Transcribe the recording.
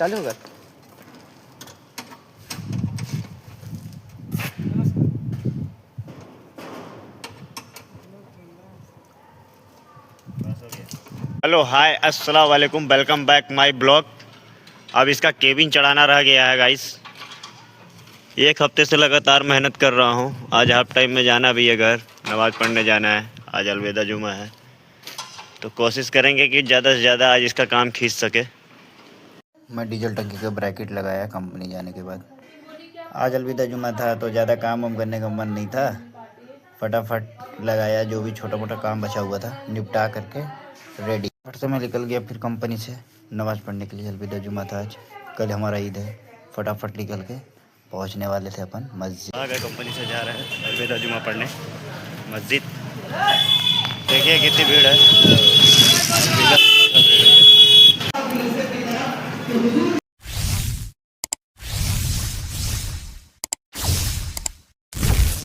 चालू होगा। Hello hi अस्सलाम वालेकुम, वेलकम बैक माय ब्लॉग। अब इसका केबिन चढ़ाना रह गया है गाइस। एक हफ्ते से लगातार मेहनत कर रहा हूँ। आज हाफ टाइम में जाना भी है घर, नमाज़ पढ़ने जाना है। आज अलविदा जुमा है, तो कोशिश करेंगे कि ज़्यादा से ज़्यादा आज इसका काम खींच सके। मैं डीजल टंकी का ब्रैकेट लगाया कंपनी जाने के बाद। आज अलविदा जुमा था तो ज़्यादा काम वाम करने का मन नहीं था, फटाफट लगाया। जो भी छोटा मोटा काम बचा हुआ था निपटा करके रेडी। फट से मैं निकल गया फिर कंपनी से नमाज़ पढ़ने के लिए। अलविदा जुमा था आज, कल हमारा ईद है। फटाफट निकल के पहुंचने वाले थे अपन मस्जिद। आ गए, कंपनी से जा रहे हैं अलविदा जुमा पढ़ने मस्जिद। देखिए कितनी भीड़ है।